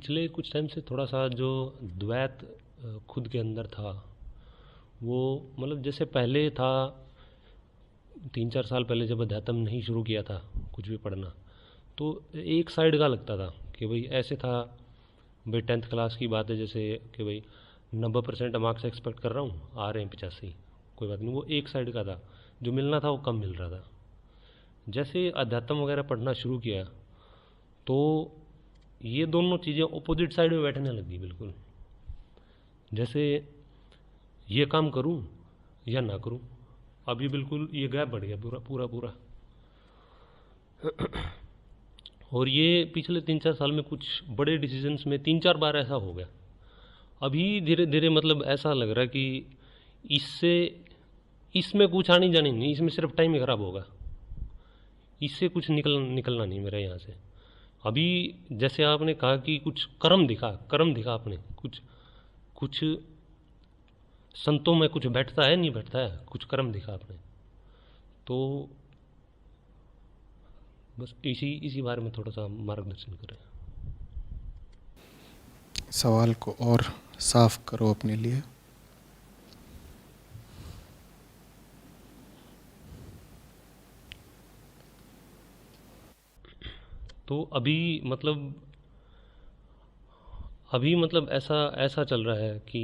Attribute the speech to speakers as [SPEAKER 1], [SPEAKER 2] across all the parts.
[SPEAKER 1] पिछले कुछ टाइम से थोड़ा सा जो द्वैत खुद के अंदर था, वो मतलब जैसे पहले था 3-4 साल पहले जब अध्यात्म नहीं शुरू किया था कुछ भी पढ़ना, तो एक साइड का लगता था कि भाई ऐसे था। भाई 10th क्लास की बात है, जैसे कि भाई 90% मार्क्स एक्सपेक्ट कर रहा हूँ, आ रहे हैं 85, कोई बात नहीं। वो एक साइड का था, जो मिलना था वो कम मिल रहा था। जैसे अध्यात्म वगैरह पढ़ना शुरू किया तो ये दोनों चीज़ें अपोजिट साइड में बैठने लगी बिल्कुल। जैसे ये काम करूं या ना करूं, अभी बिल्कुल ये गैप बढ़ गया पूरा पूरा पूरा। और ये पिछले 3-4 साल में कुछ बड़े डिसीजंस में 3-4 बार ऐसा हो गया। अभी धीरे धीरे मतलब ऐसा लग रहा है कि इससे इसमें कुछ आनी जानी नहीं, इसमें सिर्फ टाइम ही खराब होगा, इससे कुछ निकलना नहीं मेरा यहाँ से। अभी जैसे आपने कहा कि कुछ कर्म दिखा आपने, कुछ कुछ संतों में कुछ बैठता है नहीं बैठता है, कुछ कर्म दिखा आपने। तो बस इसी इसी बारे में थोड़ा सा मार्गदर्शन करें।
[SPEAKER 2] सवाल को और साफ करो अपने लिए।
[SPEAKER 1] तो अभी मतलब ऐसा ऐसा चल रहा है कि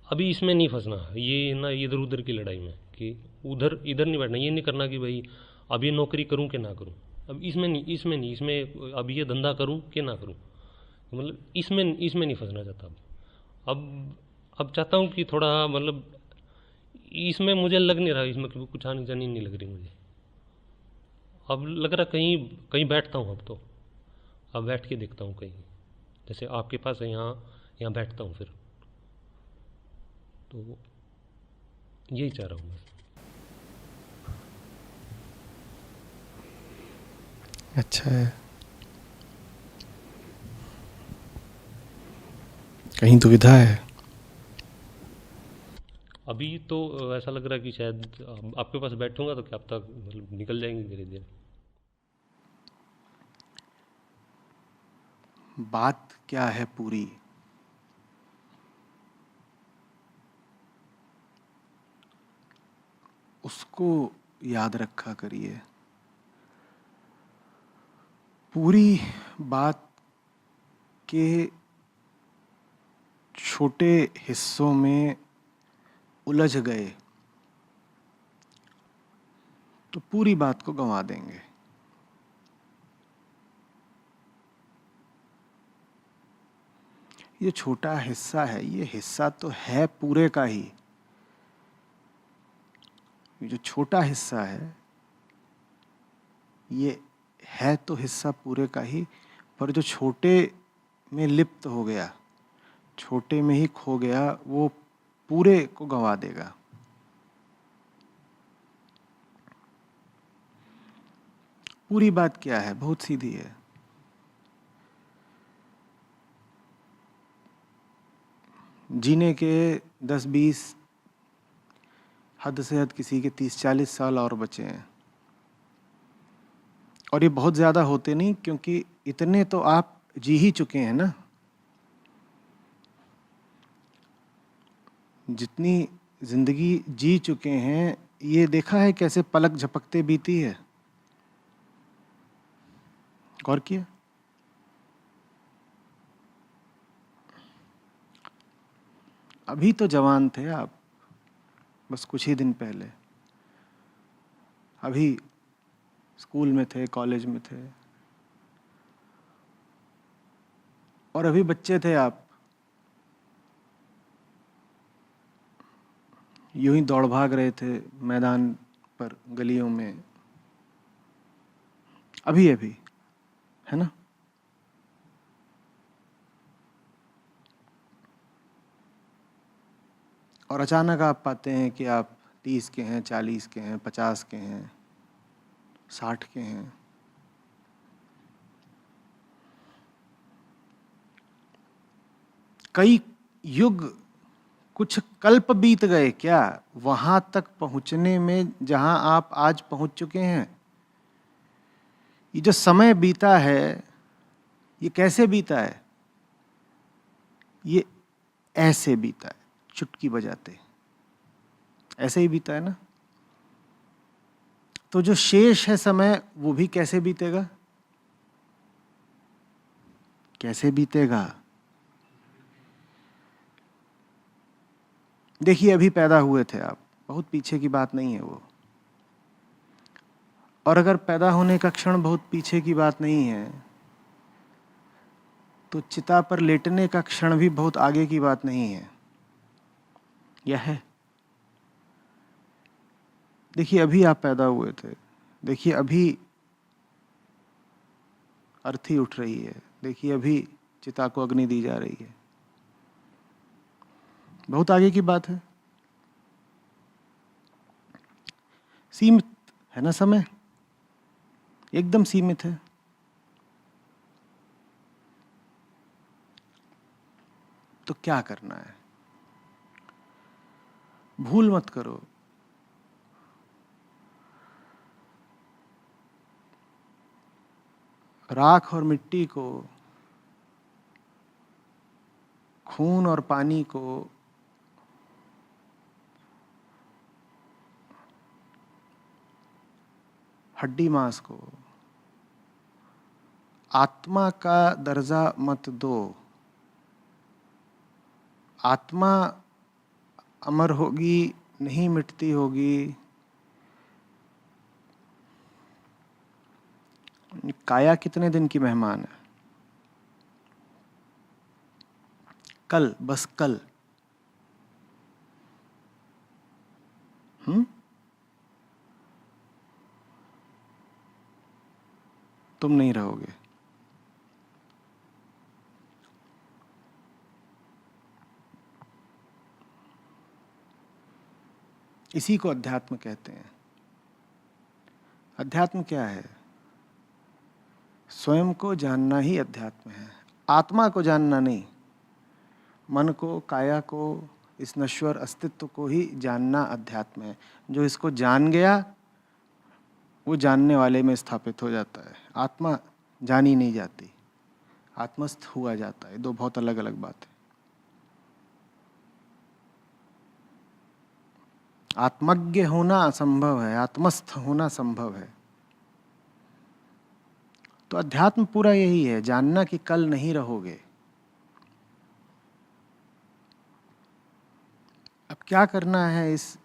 [SPEAKER 1] अभी इसमें नहीं फंसना, ये ना इधर उधर की लड़ाई में कि उधर इधर नहीं बैठना। ये नहीं करना कि भाई अब ये नौकरी करूं कि ना करूं, अब इसमें अब ये धंधा करूं कि ना करूं, मतलब इसमें इसमें नहीं फंसना चाहता। अब चाहता हूं कि थोड़ा मतलब इसमें मुझे लग नहीं रहा, इसमें कुछ आनी जानी नहीं लग रही मुझे। अब लग रहा कहीं कहीं बैठता हूँ अब तो, अब बैठ के देखता हूँ कहीं, जैसे आपके पास है यहाँ, यहाँ बैठता हूँ फिर। तो यही चाह रहा हूँ मैं।
[SPEAKER 2] अच्छा है, कहीं दुविधा है?
[SPEAKER 1] अभी तो ऐसा लग रहा है कि शायद आपके पास बैठूंगा तो क्या अब तक मतलब निकल जाएंगे धीरे धीरे।
[SPEAKER 2] बात क्या है पूरी, उसको याद रखा करिए। पूरी बात के छोटे हिस्सों में उलझ गए तो पूरी बात को गंवा देंगे। ये छोटा हिस्सा है, ये हिस्सा तो है पूरे का ही। ये जो छोटा हिस्सा है ये है तो हिस्सा पूरे का ही, पर जो छोटे में लिप्त हो गया, छोटे में ही खो गया, वो पूरे को गंवा देगा। पूरी बात क्या है? बहुत सीधी है। जीने के 10-20, हद से हद किसी के 30-40 साल और बचे हैं। और ये बहुत ज़्यादा होते नहीं, क्योंकि इतने तो आप जी ही चुके हैं ना। जितनी जिंदगी जी चुके हैं, ये देखा है कैसे पलक झपकते बीती है? गौर किया? अभी तो जवान थे आप, बस कुछ ही दिन पहले अभी स्कूल में थे, कॉलेज में थे, और अभी बच्चे थे आप, यूं ही दौड़ भाग रहे थे मैदान पर, गलियों में। अभी अभी, है ना? और अचानक आप पाते हैं कि आप 30 के हैं, 40 के हैं, 50 के हैं, 60 के हैं। कई युग, कुछ कल्प बीत गए क्या वहां तक पहुंचने में जहां आप आज पहुंच चुके हैं? ये जो समय बीता है, ये कैसे बीता है? ये ऐसे बीता है, चुटकी बजाते, ऐसे ही बीता है ना। तो जो शेष है समय, वो भी कैसे बीतेगा? कैसे बीतेगा? देखिए, अभी पैदा हुए थे आप, बहुत पीछे की बात नहीं है वो। और अगर पैदा होने का क्षण बहुत पीछे की बात नहीं है, तो चिता पर लेटने का क्षण भी बहुत आगे की बात नहीं है, यह है। देखिए, अभी आप पैदा हुए थे, देखिए अभी अर्थी उठ रही है, देखिए अभी चिता को अग्नि दी जा रही है, बहुत आगे की बात है। सीमित है ना समय, एकदम सीमित है। तो क्या करना है? भूल मत करो, राख और मिट्टी को, खून और पानी को, हड्डी मांस को, आत्मा का दर्जा मत दो। आत्मा अमर होगी, नहीं मिटती होगी। काया कितने दिन की मेहमान है? कल, बस कल। तुम नहीं रहोगे। इसी को अध्यात्म कहते हैं। अध्यात्म क्या है? स्वयं को जानना ही अध्यात्म है, आत्मा को जानना नहीं। मन को, काया को, इस नश्वर अस्तित्व को ही जानना अध्यात्म है। जो इसको जान गया, वो जानने वाले में स्थापित हो जाता है। आत्मा जानी नहीं जाती, आत्मस्थ हुआ जाता है। दो बहुत अलग अलग बात है। आत्मज्ञ होना असंभव है, आत्मस्थ होना संभव है। तो अध्यात्म पूरा यही है, जानना कि कल नहीं रहोगे। अब क्या करना है इस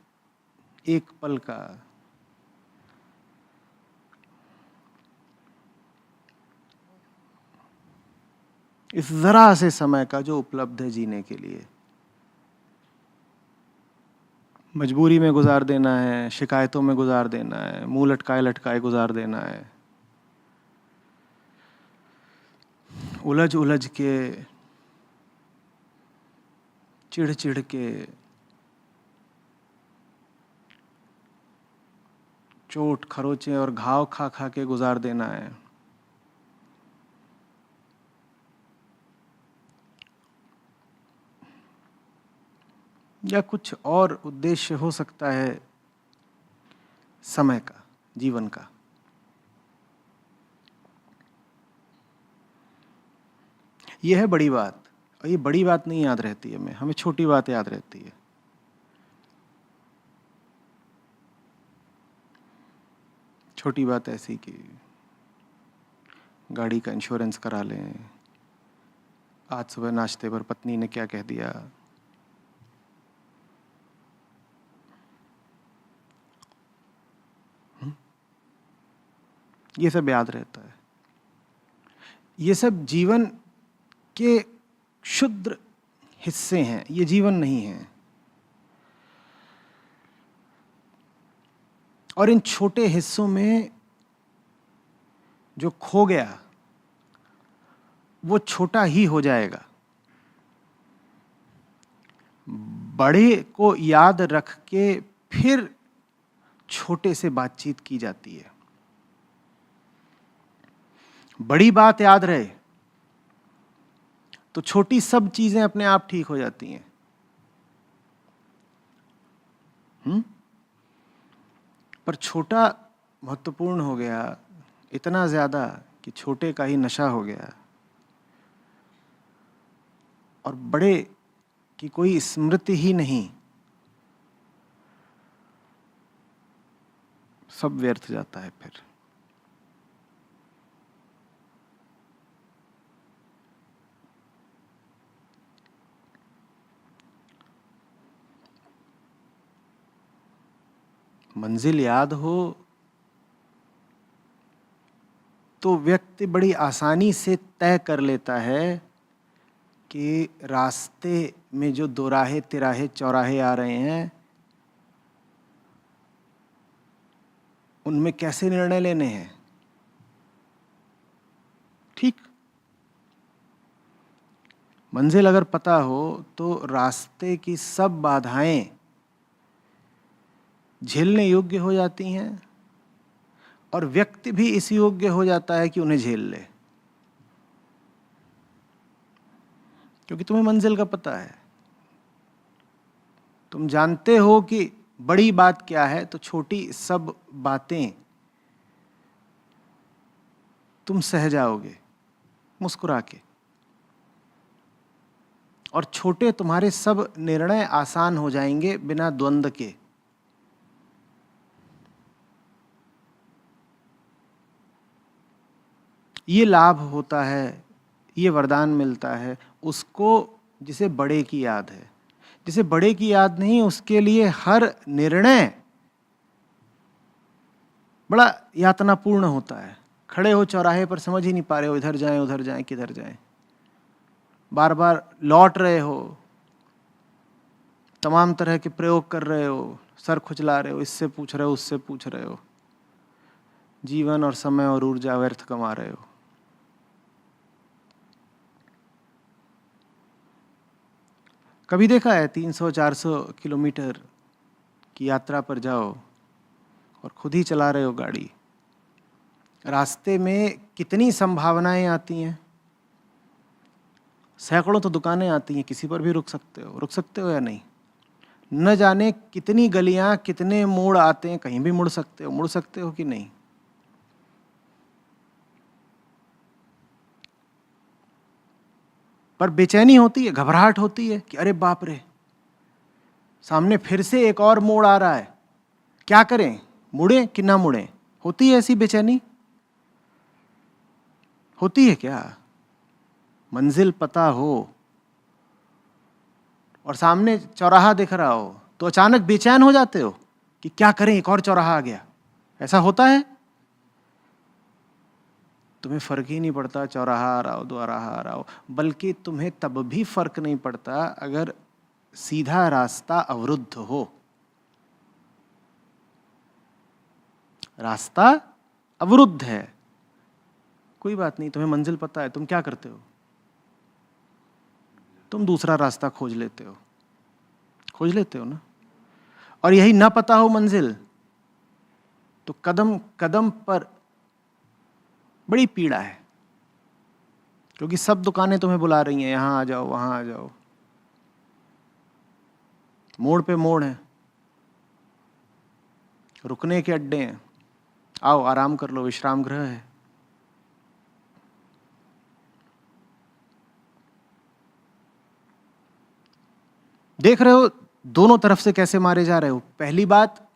[SPEAKER 2] एक पल का? इस जरा से समय का जो उपलब्ध है जीने के लिए, मजबूरी में गुजार देना है, शिकायतों में गुजार देना है, मुंह लटकाए लटकाए गुजार देना है, उलझ उलझ के, चिढ़ चिढ़ के, चोट खरोचे और घाव खा खा के गुजार देना है। या कुछ और उद्देश्य हो सकता है समय का, जीवन का। यह है बड़ी बात। और ये बड़ी बात नहीं याद रहती है, हमें छोटी बात याद रहती है। छोटी बात ऐसी कि गाड़ी का इंश्योरेंस करा लें, आज सुबह नाश्ते पर पत्नी ने क्या कह दिया, ये सब याद रहता है। ये सब जीवन के क्षुद्र हिस्से हैं, ये जीवन नहीं है। और इन छोटे हिस्सों में जो खो गया, वो छोटा ही हो जाएगा। बड़े को याद रख के फिर छोटे से बातचीत की जाती है। बड़ी बात याद रहे तो छोटी सब चीजें अपने आप ठीक हो जाती हैं। पर छोटा महत्वपूर्ण हो गया, इतना ज्यादा कि छोटे का ही नशा हो गया, और बड़े की कोई स्मृति ही नहीं, सब व्यर्थ जाता है फिर। मंजिल याद हो तो व्यक्ति बड़ी आसानी से तय कर लेता है कि रास्ते में जो दोराहे तिराहे चौराहे आ रहे हैं उनमें कैसे निर्णय लेने हैं। ठीक, मंजिल अगर पता हो तो रास्ते की सब बाधाएं झेलने योग्य हो जाती हैं और व्यक्ति भी इस योग्य हो जाता है कि उन्हें झेल ले, क्योंकि तुम्हें मंजिल का पता है। तुम जानते हो कि बड़ी बात क्या है, तो छोटी सब बातें तुम सह जाओगे मुस्कुरा के, और छोटे तुम्हारे सब निर्णय आसान हो जाएंगे बिना द्वंद्व के। ये लाभ होता है, ये वरदान मिलता है उसको जिसे बड़े की याद है। जिसे बड़े की याद नहीं, उसके लिए हर निर्णय बड़ा यातनापूर्ण होता है। खड़े हो चौराहे पर, समझ ही नहीं पा रहे हो इधर जाएं किधर जाएं, बार बार लौट रहे हो, तमाम तरह के प्रयोग कर रहे हो, सर खुजला रहे हो, इससे पूछ रहे हो उससे पूछ रहे हो, जीवन और समय और ऊर्जा व्यर्थ कमा रहे हो। कभी देखा है 300-400 किलोमीटर की यात्रा पर जाओ और खुद ही चला रहे हो गाड़ी, रास्ते में कितनी संभावनाएं आती हैं। सैकड़ों तो दुकानें आती हैं, किसी पर भी रुक सकते हो या नहीं। न जाने कितनी गलियां, कितने मोड़ आते हैं, कहीं भी मुड़ सकते हो कि नहीं। पर बेचैनी होती है, घबराहट होती है कि अरे बाप रे, सामने फिर से एक और मोड़ आ रहा है, क्या करें, मुड़े कि ना मुड़े। होती है ऐसी बेचैनी, होती है क्या? मंजिल पता हो और सामने चौराहा दिख रहा हो तो अचानक बेचैन हो जाते हो कि क्या करें, एक और चौराहा आ गया। ऐसा होता है? तुम्हें फर्क ही नहीं पड़ता चौराहा आ रहा हो, दोराहा आ रहा हो, बल्कि तुम्हें तब भी फर्क नहीं पड़ता अगर सीधा रास्ता अवरुद्ध हो। रास्ता अवरुद्ध है, कोई बात नहीं, तुम्हें मंजिल पता है, तुम क्या करते हो? तुम दूसरा रास्ता खोज लेते हो ना। और यही ना पता हो मंजिल तो कदम कदम पर बड़ी पीड़ा है, क्योंकि सब दुकानें तुम्हें बुला रही हैं, यहां आ जाओ वहां आ जाओ, मोड़ पे मोड़ है, रुकने के अड्डे हैं, आओ आराम कर लो, विश्राम गृह है। देख रहे हो दोनों तरफ से कैसे मारे जा रहे हो। पहली बात,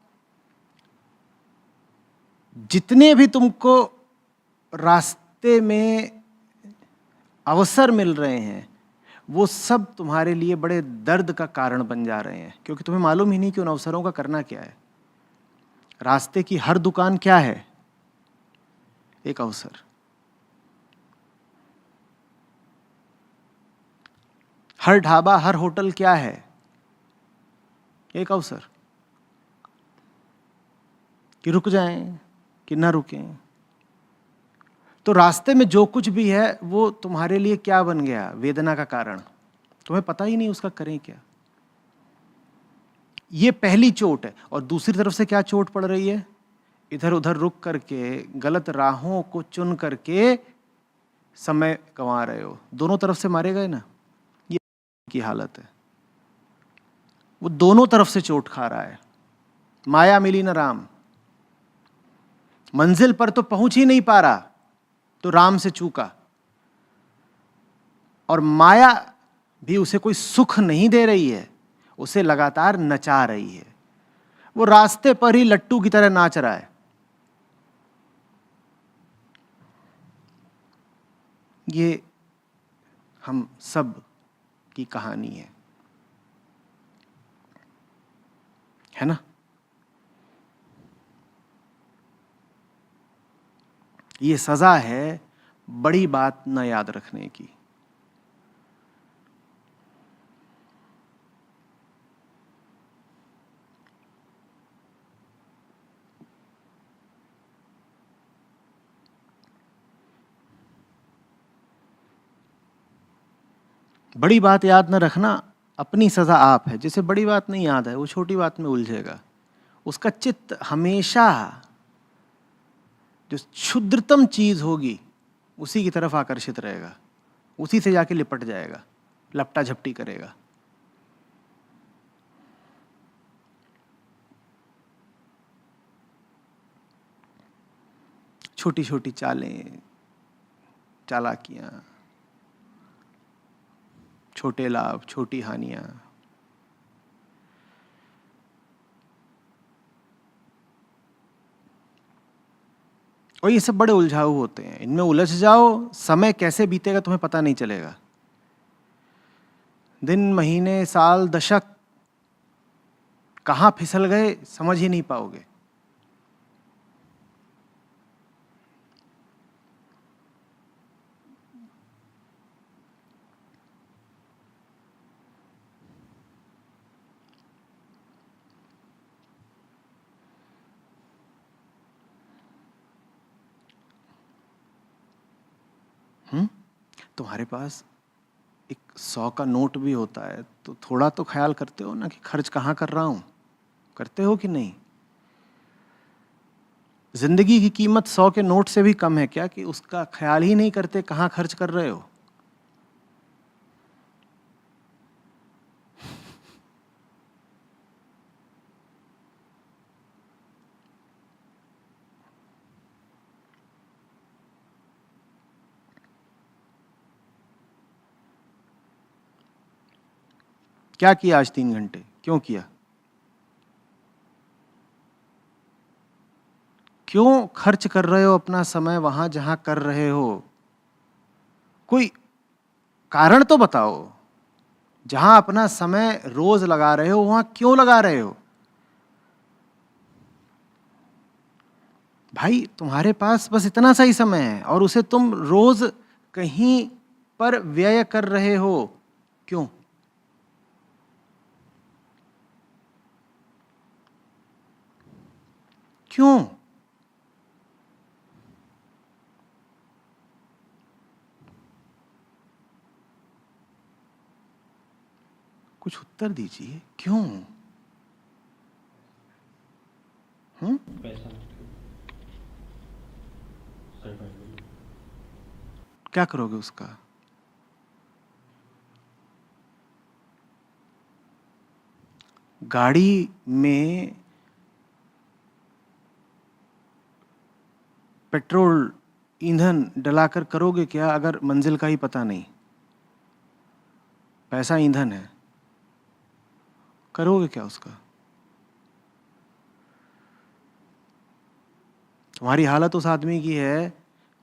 [SPEAKER 2] जितने भी तुमको रास्ते में अवसर मिल रहे हैं वो सब तुम्हारे लिए बड़े दर्द का कारण बन जा रहे हैं, क्योंकि तुम्हें मालूम ही नहीं कि उन अवसरों का करना क्या है। रास्ते की हर दुकान क्या है? एक अवसर। हर ढाबा, हर होटल क्या है? एक अवसर। कि रुक जाएं कि ना रुकें। तो रास्ते में जो कुछ भी है वो तुम्हारे लिए क्या बन गया? वेदना का कारण। तुम्हें पता ही नहीं उसका करें क्या। ये पहली चोट है। और दूसरी तरफ से क्या चोट पड़ रही है? इधर उधर रुक करके, गलत राहों को चुन करके समय गंवा रहे हो। दोनों तरफ से मारे गए ना, ये की हालत है। वो दोनों तरफ से चोट खा रहा है। माया मिली न राम, मंजिल पर तो पहुंच ही नहीं पा रहा तो राम से चूका। और माया भी उसे कोई सुख नहीं दे रही है, उसे लगातार नचा रही है। वो रास्ते पर ही लट्टू की तरह नाच रहा है। ये हम सब की कहानी है ना? ये सजा है बड़ी बात न याद रखने की। बड़ी बात याद न रखना अपनी सजा आप है। जिसे बड़ी बात नहीं याद है वो छोटी बात में उलझेगा। उसका चित्त हमेशा जो क्षुद्रतम चीज होगी उसी की तरफ आकर्षित रहेगा, उसी से जाके लिपट जाएगा, लपटा झपटी करेगा। छोटी छोटी चालें, चालाकियां, छोटे लाभ, छोटी हानियां, और ये सब बड़े उलझाऊ होते हैं। इनमें उलझ जाओ, समय कैसे बीतेगा तुम्हें पता नहीं चलेगा। दिन, महीने, साल, दशक कहाँ फिसल गए समझ ही नहीं पाओगे। तुम्हारे पास एक 100 का नोट भी होता है तो थोड़ा तो ख्याल करते हो ना कि खर्च कहाँ कर रहा हूं। करते हो कि नहीं? जिंदगी की कीमत 100 के नोट से भी कम है क्या कि उसका ख्याल ही नहीं करते कहाँ खर्च कर रहे हो? क्या किया आज 3 घंटे? क्यों किया? क्यों खर्च कर रहे हो अपना समय वहां जहां कर रहे हो? कोई कारण तो बताओ। जहां अपना समय रोज लगा रहे हो वहां क्यों लगा रहे हो? भाई तुम्हारे पास बस इतना सा ही समय है और उसे तुम रोज कहीं पर व्यय कर रहे हो। क्यों? क्यों? कुछ उत्तर दीजिए। क्यों?
[SPEAKER 1] पैसा
[SPEAKER 2] क्या करोगे उसका? गाड़ी में पेट्रोल, ईंधन डलाकर करोगे क्या अगर मंजिल का ही पता नहीं? पैसा ईंधन है, करोगे क्या उसका? तुम्हारी हालत उस आदमी की है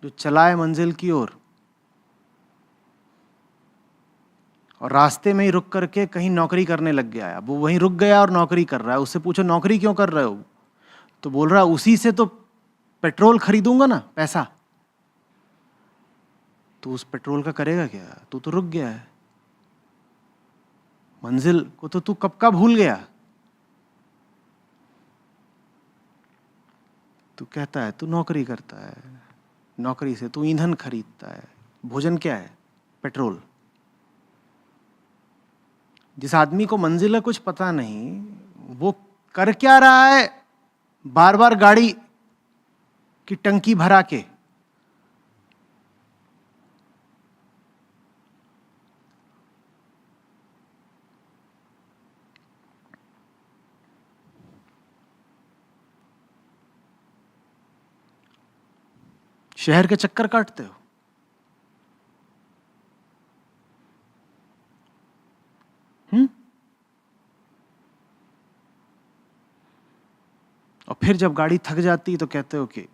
[SPEAKER 2] जो चलाए मंजिल की ओर और रास्ते में ही रुक करके कहीं नौकरी करने लग गया है। अब वो वहीं रुक गया और नौकरी कर रहा है। उससे पूछो नौकरी क्यों कर रहे हो, तो बोल रहा है उसी से तो पेट्रोल खरीदूंगा ना, पैसा। तो उस पेट्रोल का करेगा क्या? तू तो रुक गया है। मंजिल को तो तू कब का भूल गया। तू कहता है तू नौकरी करता है, नौकरी से तू ईंधन खरीदता है। भोजन क्या है? पेट्रोल। जिस आदमी को मंजिल का कुछ पता नहीं, वो कर क्या रहा है? बार बार गाड़ी की टंकी भरा के। शहर के चक्कर काटते हो। और फिर जब गाड़ी थक जाती तो कहते हो कि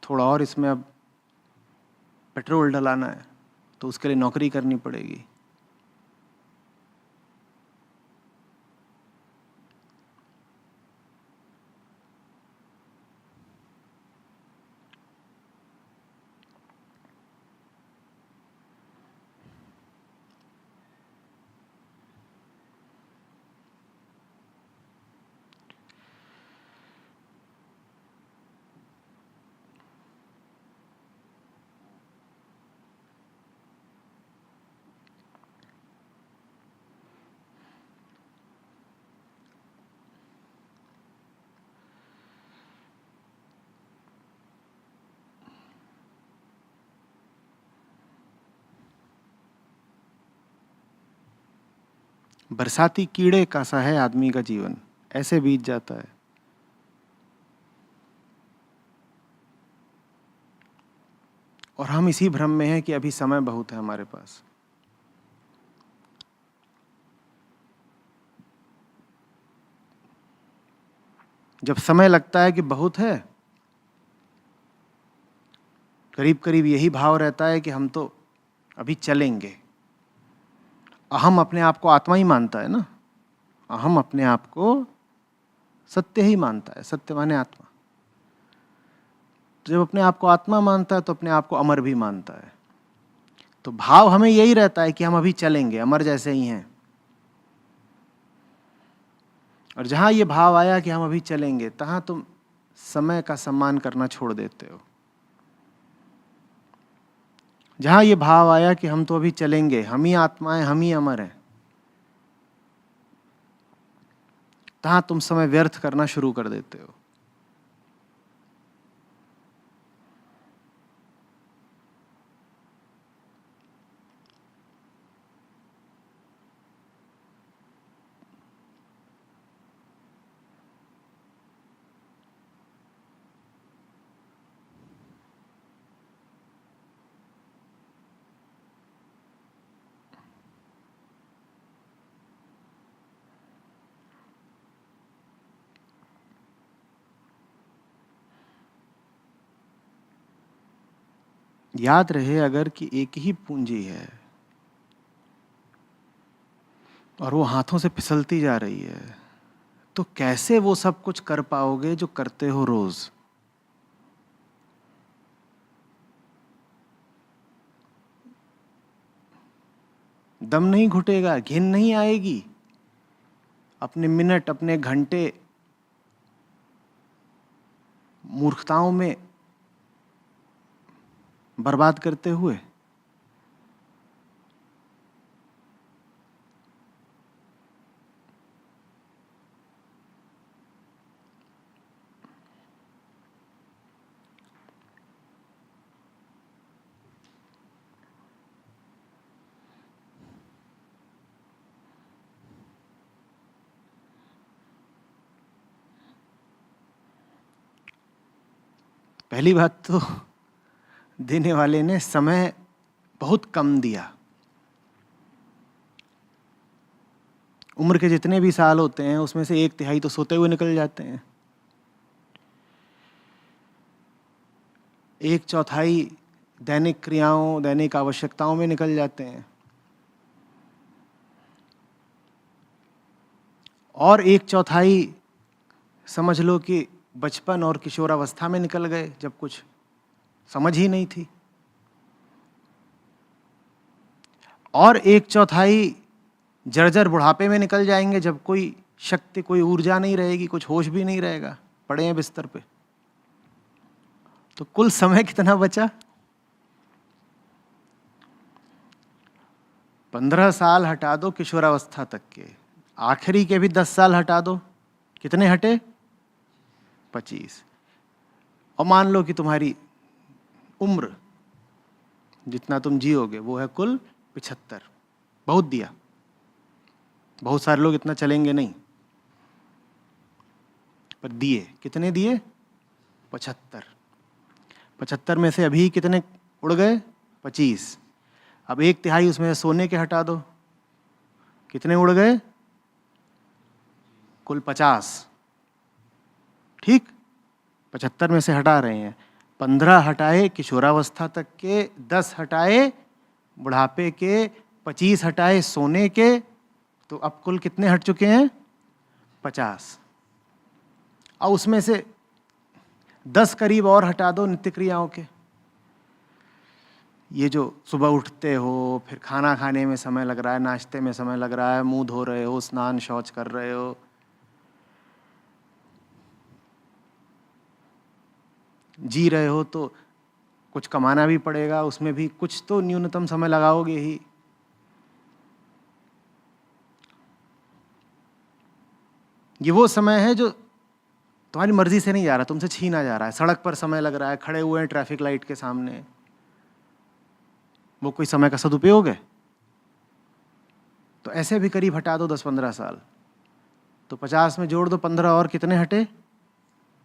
[SPEAKER 2] थोड़ा और इसमें अब पेट्रोल डलाना है, तो उसके लिए नौकरी करनी पड़ेगी। बरसाती कीड़े का सा है आदमी का जीवन, ऐसे बीत जाता है। और हम इसी भ्रम में हैं कि अभी समय बहुत है हमारे पास। जब समय लगता है कि बहुत है, करीब करीब यही भाव रहता है कि हम तो अभी चलेंगे। अहम अपने आप को आत्मा ही मानता है ना, अहम अपने आप को सत्य ही मानता है, सत्य माने आत्मा। जब अपने आप को आत्मा मानता है तो अपने आप को अमर भी मानता है। तो भाव हमें यही रहता है कि हम अभी चलेंगे, अमर जैसे ही हैं। और जहां ये भाव आया कि हम अभी चलेंगे, तहां तुम समय का सम्मान करना छोड़ देते हो। जहां ये भाव आया कि हम तो अभी चलेंगे, हम ही आत्मा हैं, हम ही अमर हैं, तहां तुम समय व्यर्थ करना शुरू कर देते हो। याद रहे अगर कि एक ही पूंजी है और वो हाथों से फिसलती जा रही है, तो कैसे वो सब कुछ कर पाओगे जो करते हो रोज? दम नहीं घुटेगा, घिन नहीं आएगी, अपने मिनट, अपने घंटे मूर्खताओं में बर्बाद करते हुए? पहली बात तो देने वाले ने समय बहुत कम दिया। उम्र के जितने भी साल होते हैं उसमें से 1/3 तो सोते हुए निकल जाते हैं, 1/4 दैनिक क्रियाओं, दैनिक आवश्यकताओं में निकल जाते हैं, और 1/4 समझ लो कि बचपन और किशोरावस्था में निकल गए, जब कुछ समझ ही नहीं थी, और 1/4 जर्जर बुढ़ापे में निकल जाएंगे, जब कोई शक्ति, कोई ऊर्जा नहीं रहेगी, कुछ होश भी नहीं रहेगा, पड़े हैं बिस्तर पे। तो कुल समय कितना बचा? 15 साल हटा दो किशोरावस्था तक के, आखिरी के भी 10 साल हटा दो, कितने हटे? 25। और मान लो कि तुम्हारी उम्र जितना तुम जियोगे वो है कुल 75। बहुत दिया, बहुत सारे लोग इतना चलेंगे नहीं, पर दिए, कितने दिए? 75। 75 में से अभी कितने उड़ गए? 25। अब 1/3 उसमें से सोने के हटा दो, कितने उड़ गए? कुल 50। ठीक, 75 में से हटा रहे हैं, 15 हटाए किशोरावस्था तक के, 10 हटाए बुढ़ापे के, 25 हटाए सोने के, तो अब कुल कितने हट चुके हैं? 50। और उसमें से 10 करीब और हटा दो नित्य क्रियाओं के। ये जो सुबह उठते हो, फिर खाना खाने में समय लग रहा है, नाश्ते में समय लग रहा है, मुंह धो रहे हो, स्नान शौच कर रहे हो, जी रहे हो, तो कुछ कमाना भी पड़ेगा, उसमें भी कुछ तो न्यूनतम समय लगाओगे ही। ये वो समय है जो तुम्हारी मर्जी से नहीं जा रहा, तुमसे छीना जा रहा है। सड़क पर समय लग रहा है, खड़े हुए हैं ट्रैफिक लाइट के सामने, वो कोई समय का सदुपयोग है? तो ऐसे भी करीब हटा दो 10-15 साल, तो 50 में जोड़ दो 15 और, कितने हटे?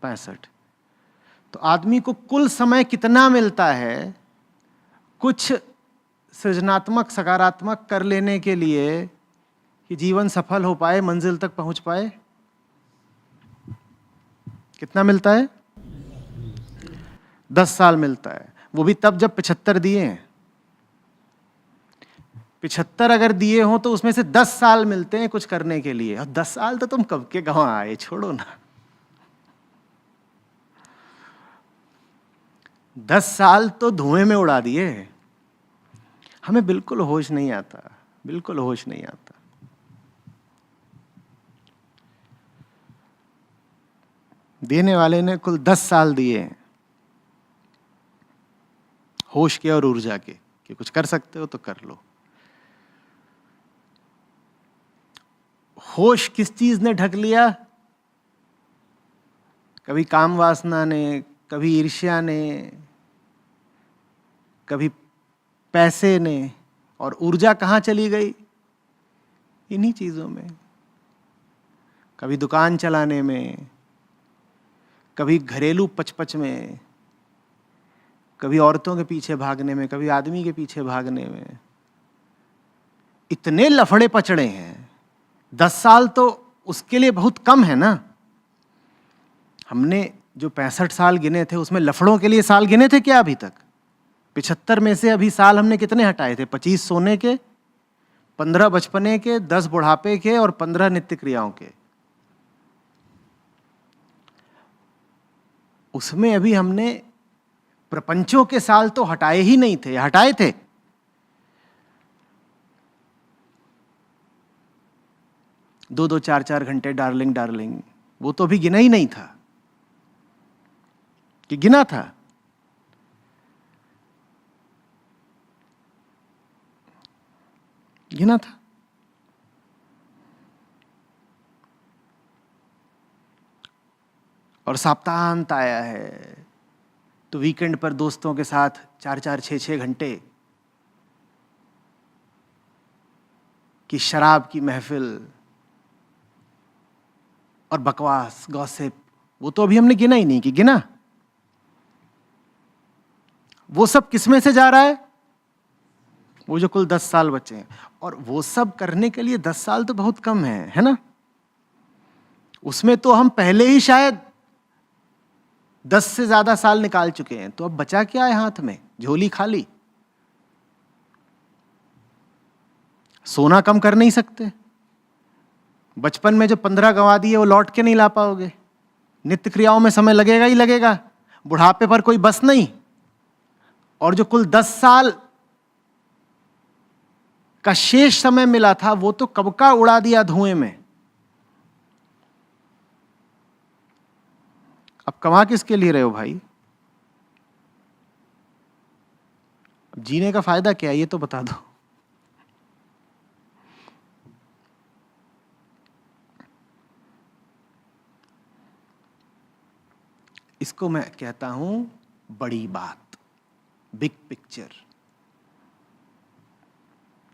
[SPEAKER 2] 65। तो आदमी को कुल समय कितना मिलता है कुछ सृजनात्मक सकारात्मक कर लेने के लिए कि जीवन सफल हो पाए, मंजिल तक पहुंच पाए? कितना मिलता है? 10 साल मिलता है, वो भी तब जब 75 दिए हैं। 75 अगर दिए हो तो उसमें से 10 साल मिलते हैं कुछ करने के लिए, और 10 साल तो तुम कब के गंवा आए, छोड़ो ना। 10 साल तो धुएं में उड़ा दिए। हमें बिल्कुल होश नहीं आता, बिल्कुल होश नहीं आता। देने वाले ने कुल 10 साल दिए हैं होश के और ऊर्जा के, कि कुछ कर सकते हो तो कर लो। होश किस चीज ने ढक लिया? कभी काम वासना ने, कभी ईर्ष्या ने, कभी पैसे ने, और ऊर्जा कहाँ चली गई? इन्हीं चीजों में। कभी दुकान चलाने में, कभी घरेलू पचपच में, कभी औरतों के पीछे भागने में, कभी आदमी के पीछे भागने में। इतने लफड़े पचड़े हैं। 10 साल तो उसके लिए बहुत कम है ना। हमने जो 65 साल गिने थे उसमें लफड़ों के लिए साल गिने थे क्या अभी तक? 75 में से अभी साल हमने कितने हटाए थे? 25 सोने के, 15 बचपने के, 10 बुढ़ापे के और 15 नित्य क्रियाओं के। उसमें अभी हमने प्रपंचों के साल तो हटाए ही नहीं थे, हटाए थे? दो दो 4-4 घंटे डार्लिंग डार्लिंग, वो तो अभी गिना ही नहीं था कि गिना था? गिना था। और सप्ताहांत आया है तो वीकेंड पर दोस्तों के साथ 4-4, 6-6 घंटे की शराब की महफिल और बकवास, गॉसिप, वो तो अभी हमने गिना ही नहीं कि गिना। वो सब किसमें से जा रहा है? वो जो कुल 10 साल बचे हैं। और वो सब करने के लिए 10 साल तो बहुत कम है ना? उसमें तो हम पहले ही शायद 10 से ज्यादा साल निकाल चुके हैं। तो अब बचा क्या है हाथ में? झोली खाली। सोना कम कर नहीं सकते। बचपन में जो 15 गंवा दिए वो लौट के नहीं ला पाओगे। नित्य क्रियाओं में समय लगेगा ही लगेगा। बुढ़ापे पर कोई बस नहीं। और जो कुल 10 साल का शेष समय मिला था वो तो कब का उड़ा दिया धुएं में। अब कमा किसके लिए रहे हो भाई? जीने का फायदा क्या है ये तो बता दो। इसको मैं कहता हूं बड़ी बात, बिग पिक्चर।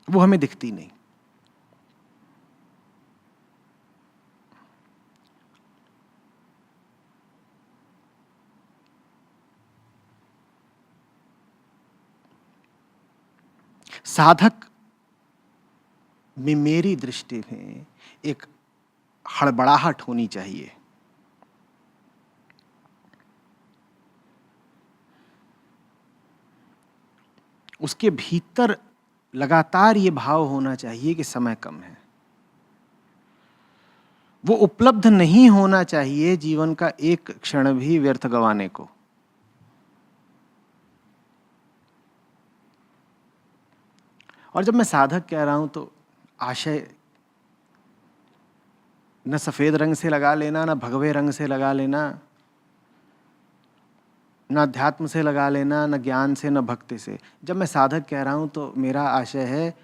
[SPEAKER 2] वो हमें दिखती नहीं। साधक में मेरी दृष्टि में एक हड़बड़ाहट होनी चाहिए। उसके भीतर लगातार ये भाव होना चाहिए कि समय कम है। वो उपलब्ध नहीं होना चाहिए जीवन का एक क्षण भी व्यर्थ गंवाने को। और जब मैं साधक कह रहा हूं तो आशय न सफेद रंग से लगा लेना, न भगवे रंग से लगा लेना, न अध्यात्म से लगा लेना, न ज्ञान से, न भक्ति से। जब मैं साधक कह रहा हूं तो मेरा आशय है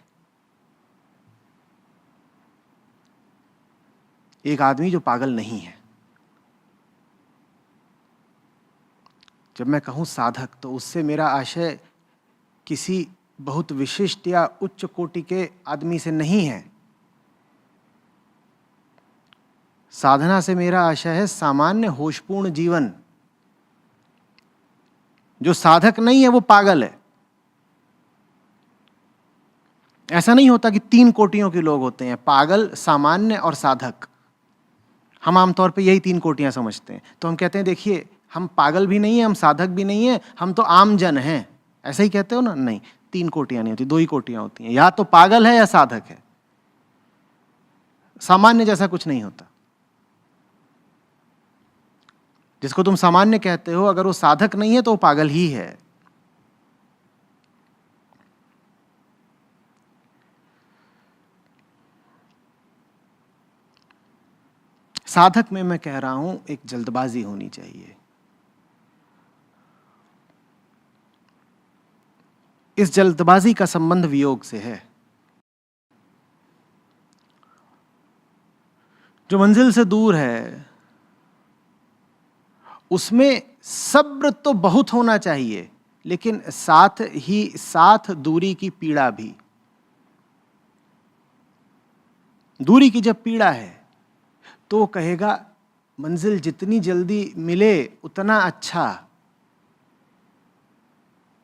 [SPEAKER 2] एक आदमी जो पागल नहीं है। जब मैं कहूं साधक तो उससे मेरा आशय किसी बहुत विशिष्ट या उच्च कोटि के आदमी से नहीं है। साधना से मेरा आशय है सामान्य होशपूर्ण जीवन। जो साधक नहीं है वो पागल है। ऐसा नहीं होता कि 3 कोटियों के लोग होते हैं, पागल, सामान्य और साधक। हम आमतौर पे यही 3 कोटियां समझते हैं। तो हम कहते हैं देखिए हम पागल भी नहीं है, हम साधक भी नहीं है, हम तो आम जन हैं। ऐसा ही कहते हो ना? नहीं, 3 कोटियां नहीं होती, 2 ही कोटियां होती हैं। या तो पागल है या साधक है। सामान्य जैसा कुछ नहीं होता। जिसको तुम सामान्य कहते हो, अगर वो साधक नहीं है तो वो पागल ही है। साधक में मैं कह रहा हूं एक जल्दबाजी होनी चाहिए। इस जल्दबाजी का संबंध वियोग से है। जो मंजिल से दूर है उसमें सब्र तो बहुत होना चाहिए, लेकिन साथ ही साथ दूरी की पीड़ा भी। दूरी की जब पीड़ा है तो वो कहेगा मंजिल जितनी जल्दी मिले उतना अच्छा।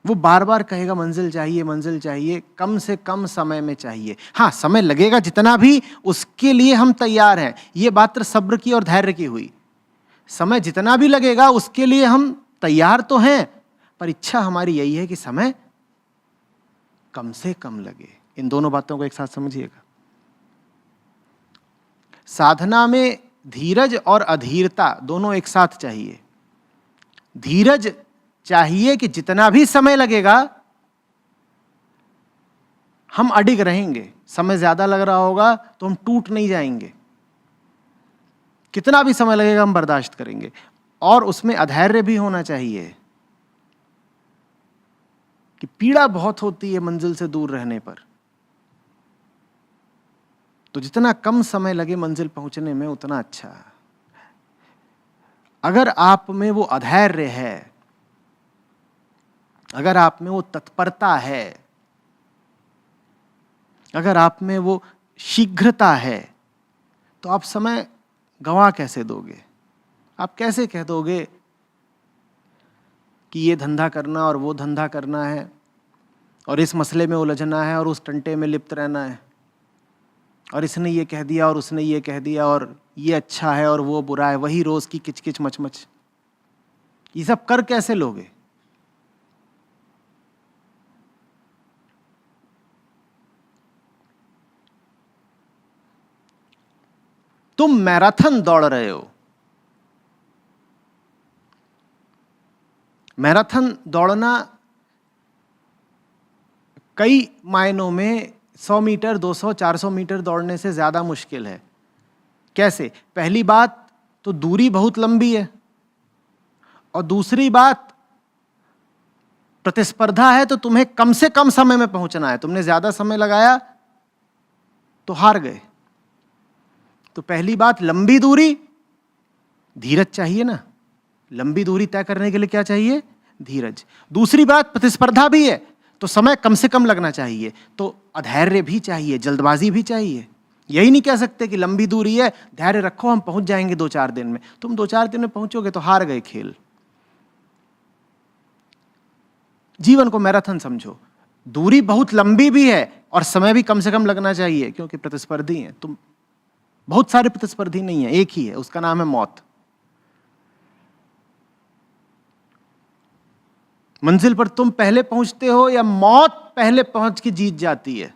[SPEAKER 2] वो बार बार कहेगा मंजिल चाहिए, मंजिल चाहिए, कम से कम समय में चाहिए। हाँ, समय लगेगा जितना भी, उसके लिए हम तैयार हैं। ये बात सब्र की और धैर्य की हुई। समय जितना भी लगेगा उसके लिए हम तैयार तो हैं, पर इच्छा हमारी यही है कि समय कम से कम लगे। इन दोनों बातों को एक साथ समझिएगा। साधना में धीरज और अधीरता दोनों एक साथ चाहिए। धीरज चाहिए कि जितना भी समय लगेगा हम अडिग रहेंगे। समय ज्यादा लग रहा होगा तो हम टूट नहीं जाएंगे। कितना भी समय लगेगा हम बर्दाश्त करेंगे। और उसमें अधैर्य भी होना चाहिए कि पीड़ा बहुत होती है मंजिल से दूर रहने पर। तो जितना कम समय लगे मंजिल पहुंचने में उतना अच्छा। अगर आप में वो अधैर्य है, अगर आप में वो तत्परता है, अगर आप में वो शीघ्रता है, तो आप समय गंवा कैसे दोगे? आप कैसे कह दोगे कि ये धंधा करना और वो धंधा करना है और इस मसले में उलझना है और उस टंटे में लिप्त रहना है, और इसने ये कह दिया और उसने ये कह दिया, और ये अच्छा है और वो बुरा है, वही रोज की किचकिच मचमच। ये सब कर कैसे लोगे? तुम मैराथन दौड़ रहे हो। मैराथन दौड़ना कई मायनों में 100 मीटर, 200, 400 मीटर दौड़ने से ज्यादा मुश्किल है। कैसे? पहली बात तो दूरी बहुत लंबी है, और दूसरी बात प्रतिस्पर्धा है, तो तुम्हें कम से कम समय में पहुंचना है। तुमने ज्यादा समय लगाया तो हार गए। तो पहली बात लंबी दूरी, धीरज चाहिए ना। लंबी दूरी तय करने के लिए क्या चाहिए? धीरज। दूसरी बात प्रतिस्पर्धा भी है, तो समय कम से कम लगना चाहिए। तो अधैर्य भी चाहिए, जल्दबाजी भी चाहिए। यही नहीं कह सकते कि लंबी दूरी है, धैर्य रखो, हम पहुंच जाएंगे 2-4 दिन में। तुम 2-4 दिन में पहुंचोगे तो हार गए खेल। जीवन को मैराथन समझो। दूरी बहुत लंबी भी है और समय भी कम से कम लगना चाहिए, क्योंकि प्रतिस्पर्धी हैं तुम। बहुत सारे प्रतिस्पर्धी नहीं है, एक ही है, उसका नाम है मौत। मंजिल पर तुम पहले पहुंचते हो या मौत पहले पहुंच के जीत जाती है?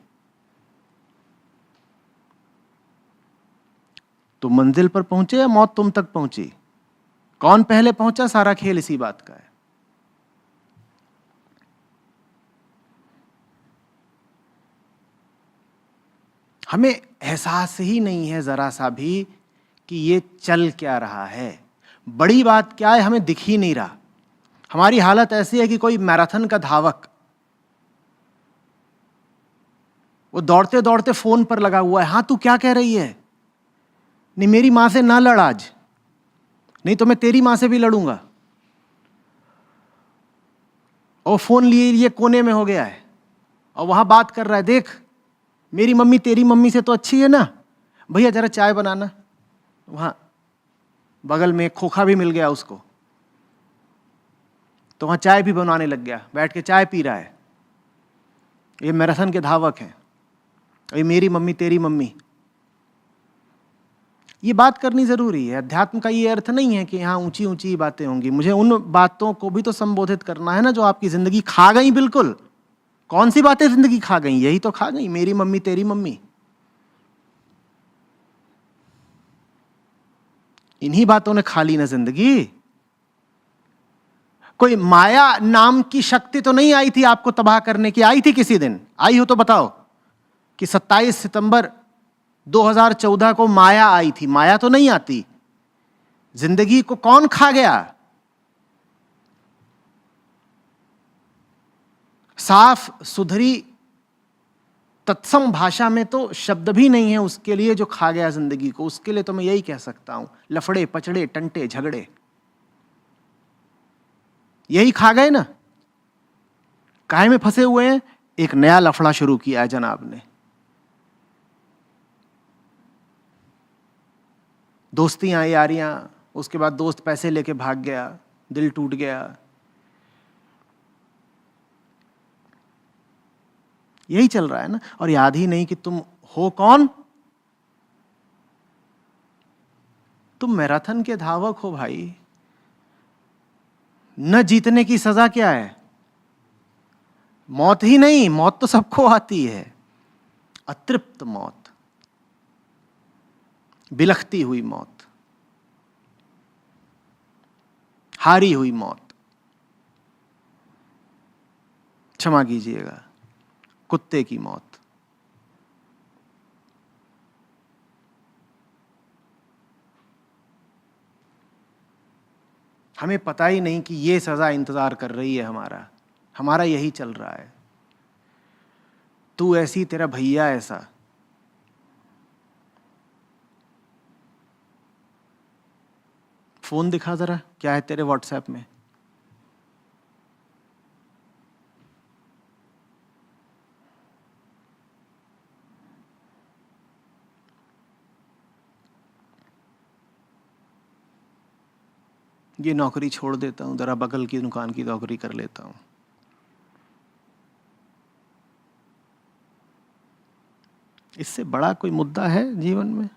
[SPEAKER 2] तुम मंजिल पर पहुंचे या मौत तुम तक पहुंची? कौन पहले पहुंचा, सारा खेल इसी बात का है। हमें एहसास ही नहीं है जरा सा भी कि ये चल क्या रहा है। बड़ी बात क्या है, हमें दिख ही नहीं रहा। हमारी हालत ऐसी है कि कोई मैराथन का धावक, वो दौड़ते दौड़ते फोन पर लगा हुआ है। हाँ, तू क्या कह रही है? नहीं, मेरी मां से ना लड़ आज, नहीं तो मैं तेरी मां से भी लड़ूंगा। और फोन लिए ये कोने में हो गया है और वहां बात कर रहा है, देख मेरी मम्मी तेरी मम्मी से तो अच्छी है ना, भैया जरा चाय बनाना। वहां बगल में खोखा भी मिल गया उसको, तो वहां चाय भी बनवाने लग गया, बैठ के चाय पी रहा है। ये मैराथन के धावक हैं, ये मेरी मम्मी तेरी मम्मी। ये बात करनी जरूरी है। अध्यात्म का ये अर्थ नहीं है कि यहाँ ऊंची ऊंची बातें होंगी। मुझे उन बातों को भी तो संबोधित करना है ना जो आपकी जिंदगी खा गई। बिल्कुल, कौन सी बातें जिंदगी खा गई? यही तो खा गई, मेरी मम्मी तेरी मम्मी। इन्हीं बातों ने खा ली ना जिंदगी। कोई माया नाम की शक्ति तो नहीं आई थी आपको तबाह करने की? आई थी किसी दिन? आई हो तो बताओ कि 27 सितंबर 2014 को माया आई थी। माया तो नहीं आती। जिंदगी को कौन खा गया? साफ सुथरी तत्सम भाषा में तो शब्द भी नहीं है उसके लिए जो खा गया जिंदगी को। उसके लिए तो मैं यही कह सकता हूं, लफड़े पचड़े टंटे झगड़े, यही खा गए ना। काहे में फंसे हुए हैं? एक नया लफड़ा शुरू किया है जनाब ने। दोस्तियां यारियां, उसके बाद दोस्त पैसे लेके भाग गया, दिल टूट गया। यही चल रहा है ना। और याद ही नहीं कि तुम हो कौन। तुम मैराथन के धावक हो भाई। न जीतने की सजा क्या है? मौत ही नहीं। मौत तो सबको आती है। अतृप्त मौत, बिलखती हुई मौत, हारी हुई मौत, क्षमा कीजिएगा, कुत्ते की मौत। हमें पता ही नहीं कि ये सजा इंतजार कर रही है हमारा यही चल रहा है। तू ऐसी, तेरा भैया ऐसा। फोन दिखा जरा, क्या है तेरे व्हाट्सएप में? ये नौकरी छोड़ देता हूं, जरा बगल की दुकान की नौकरी कर लेता हूं। इससे बड़ा कोई मुद्दा है जीवन में?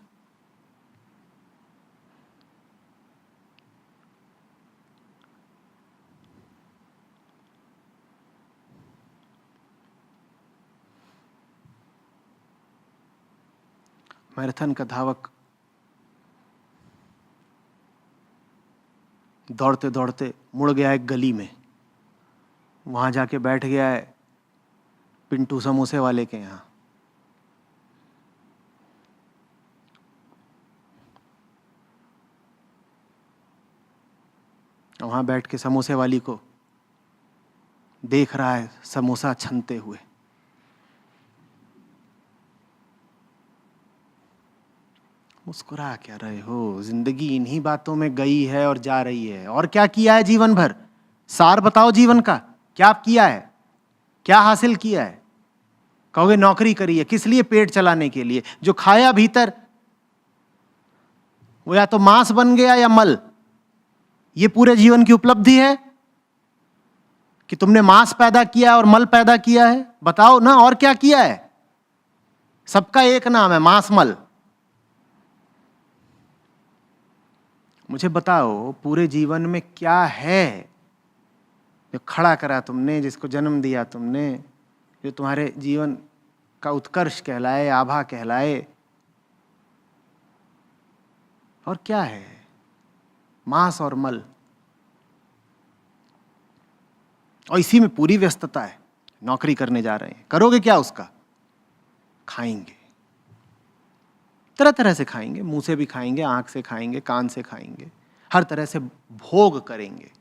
[SPEAKER 2] मैराथन का धावक दौड़ते दौड़ते मुड़ गया एक गली में। वहां जाके बैठ गया है पिंटू समोसे वाले के यहाँ। वहां बैठ के समोसे वाली को देख रहा है, समोसा छनते हुए। मुस्कुरा क्या रहे हो? जिंदगी इन्हीं बातों में गई है और जा रही है। और क्या किया है जीवन भर? सार बताओ जीवन का। क्या किया है? क्या हासिल किया है? कहोगे नौकरी करी है। किस लिए? पेट चलाने के लिए। जो खाया भीतर वो या तो मांस बन गया या मल। ये पूरे जीवन की उपलब्धि है कि तुमने मांस पैदा किया और मल पैदा किया है? बताओ ना, और क्या किया है? सबका एक नाम है, मांस मल। मुझे बताओ पूरे जीवन में क्या है जो खड़ा करा तुमने, जिसको जन्म दिया तुमने, जो तुम्हारे जीवन का उत्कर्ष कहलाए, आभा कहलाए, और क्या है? मांस और मल। और इसी में पूरी व्यस्तता है। नौकरी करने जा रहे हैं, करोगे क्या उसका? खाएंगे, तरह तरह से खाएंगे, मुंह से भी खाएंगे, आंख से खाएंगे, कान से खाएंगे, हर तरह से भोग करेंगे।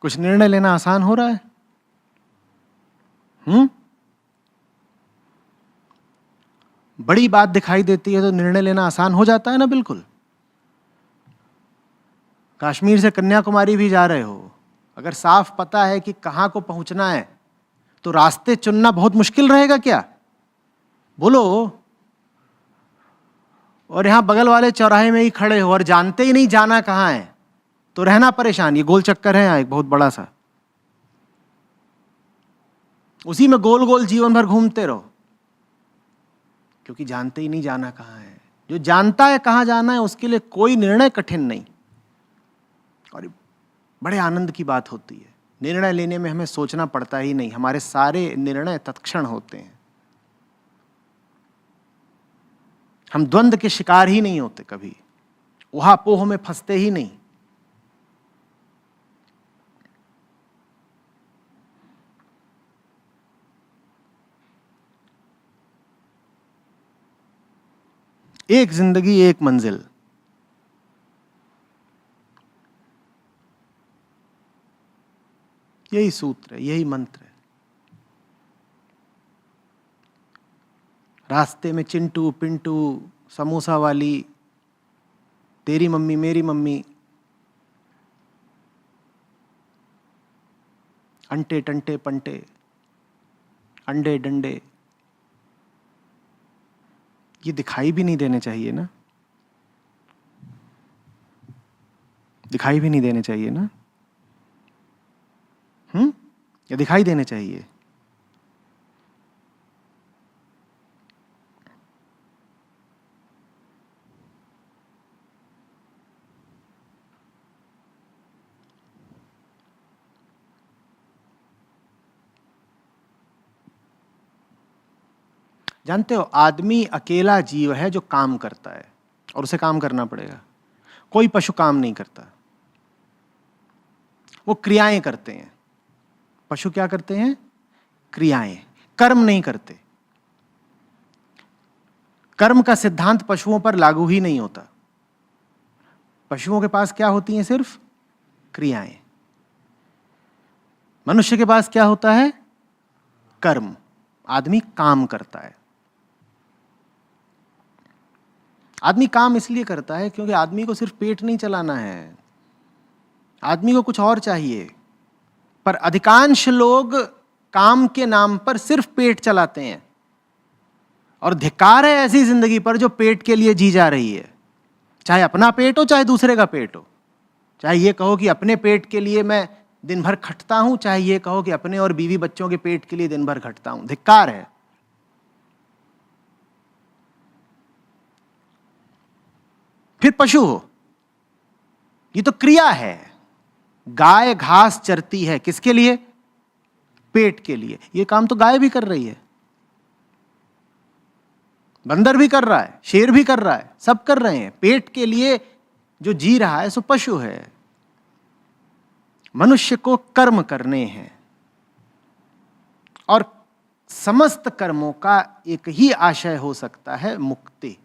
[SPEAKER 2] कुछ निर्णय लेना आसान हो रहा है? बड़ी बात दिखाई देती है तो निर्णय लेना आसान हो जाता है ना। बिल्कुल। कश्मीर से कन्याकुमारी भी जा रहे हो, अगर साफ पता है कि कहां को पहुंचना है तो रास्ते चुनना बहुत मुश्किल रहेगा क्या? बोलो। और यहां बगल वाले चौराहे में ही खड़े हो और जानते ही नहीं जाना कहां है, तो रहना परेशान। ये गोल चक्कर है यहां एक बहुत बड़ा सा, उसी में गोल गोल जीवन भर घूमते रहो, क्योंकि जानते ही नहीं जाना कहां है। जो जानता है कहां जाना है उसके लिए कोई निर्णय कठिन नहीं, और बड़े आनंद की बात होती है। निर्णय लेने में हमें सोचना पड़ता ही नहीं, हमारे सारे निर्णय तत्क्षण होते हैं। हम द्वंद्व के शिकार ही नहीं होते, कभी उहापोह में फंसते ही नहीं। एक जिंदगी एक मंजिल, यही सूत्र है, यही मंत्र है। रास्ते में चिंटू पिंटू, समोसा वाली, तेरी मम्मी मेरी मम्मी, अंटे टंटे पंटे, अंडे डंडे, ये दिखाई भी नहीं देने चाहिए ना, दिखाई भी नहीं देने चाहिए ना। या दिखाई देने चाहिए? जानते हो, आदमी अकेला जीव है जो काम करता है, और उसे काम करना पड़ेगा। कोई पशु काम नहीं करता, वो क्रियाएं करते हैं। पशु क्या करते हैं? क्रियाएं, कर्म नहीं करते। कर्म का सिद्धांत पशुओं पर लागू ही नहीं होता। पशुओं के पास क्या होती हैं? सिर्फ क्रियाएं। मनुष्य के पास क्या होता है? कर्म। आदमी काम करता है। आदमी काम इसलिए करता है क्योंकि आदमी को सिर्फ पेट नहीं चलाना है, आदमी को कुछ और चाहिए। पर अधिकांश लोग काम के नाम पर सिर्फ पेट चलाते हैं, और धिक्कार है ऐसी जिंदगी पर जो पेट के लिए जी जा रही है। चाहे अपना पेट हो, चाहे दूसरे का पेट हो। चाहे ये कहो कि अपने पेट के लिए मैं दिन भर खटता हूं, चाहे ये कहो कि अपने और बीवी बच्चों के पेट के लिए दिन भर खटता हूं। धिक्कार है। फिर पशु हो, ये तो क्रिया है। गाय घास चरती है, किसके लिए? पेट के लिए। ये काम तो गाय भी कर रही है, बंदर भी कर रहा है, शेर भी कर रहा है, सब कर रहे हैं। पेट के लिए जो जी रहा है सो पशु है। मनुष्य को कर्म करने हैं, और समस्त कर्मों का एक ही आशय हो सकता है, मुक्ति।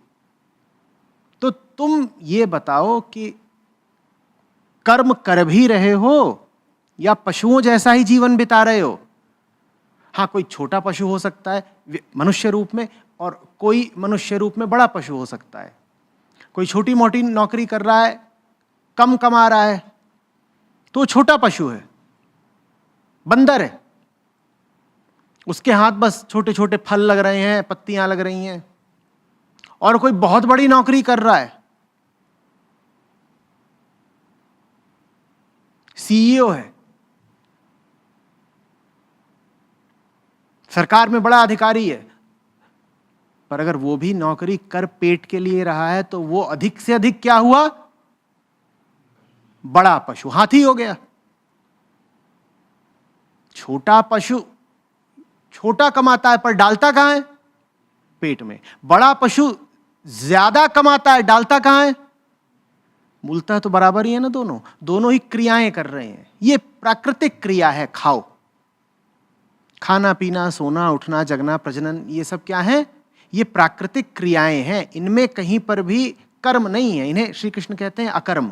[SPEAKER 2] तो तुम ये बताओ कि कर्म कर भी रहे हो या पशुओं जैसा ही जीवन बिता रहे हो? हाँ, कोई छोटा पशु हो सकता है मनुष्य रूप में, और कोई मनुष्य रूप में बड़ा पशु हो सकता है। कोई छोटी मोटी नौकरी कर रहा है, कम कमा रहा है, तो छोटा पशु है, बंदर है। उसके हाथ बस छोटे छोटे फल लग रहे हैं, पत्तियां लग रही हैं। और कोई बहुत बड़ी नौकरी कर रहा है, सीईओ है, सरकार में बड़ा अधिकारी है, पर अगर वो भी नौकरी कर पेट के लिए रहा है तो वो अधिक से अधिक क्या हुआ? बड़ा पशु, हाथी हो गया। छोटा पशु छोटा कमाता है पर डालता कहां है? पेट में। बड़ा पशु ज्यादा कमाता है, डालता कहां है? मूलतः तो बराबर ही है ना, दोनों ही क्रियाएं कर रहे हैं। ये प्राकृतिक क्रिया है। खाओ, खाना पीना, सोना उठना, जगना, प्रजनन, ये सब क्या है? ये प्राकृतिक क्रियाएं हैं। इनमें कहीं पर भी कर्म नहीं है। इन्हें श्री कृष्ण कहते हैं अकर्म।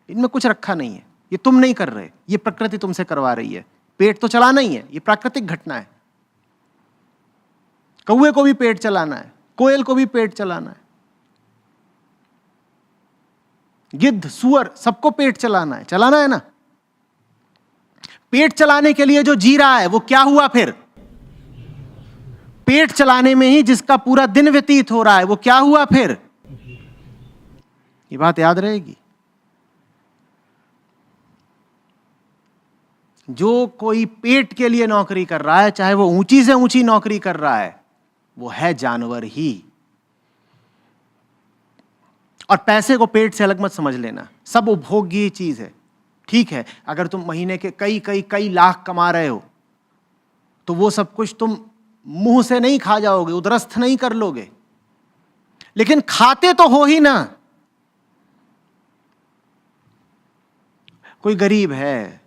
[SPEAKER 2] इनमें कुछ रखा नहीं है। ये तुम नहीं कर रहे, ये प्रकृति तुमसे करवा रही है। पेट तो चलाना ही है, ये प्राकृतिक घटना है। कौवे को भी पेट चलाना है, कोयल को भी पेट चलाना है, गिद्ध, सुअर, सबको पेट चलाना है ना। पेट चलाने के लिए जो जी रहा है वो क्या हुआ फिर? पेट चलाने में ही जिसका पूरा दिन व्यतीत हो रहा है वो क्या हुआ फिर? ये बात याद रहेगी। जो कोई पेट के लिए नौकरी कर रहा है, चाहे वो ऊंची से ऊंची नौकरी कर रहा है, वो है जानवर ही। और पैसे को पेट से अलग मत समझ लेना, सब उपभोग्य चीज है। ठीक है, अगर तुम महीने के कई लाख कमा रहे हो तो वो सब कुछ तुम मुंह से नहीं खा जाओगे, उदरस्थ नहीं कर लोगे, लेकिन खाते तो हो ही ना। कोई गरीब है,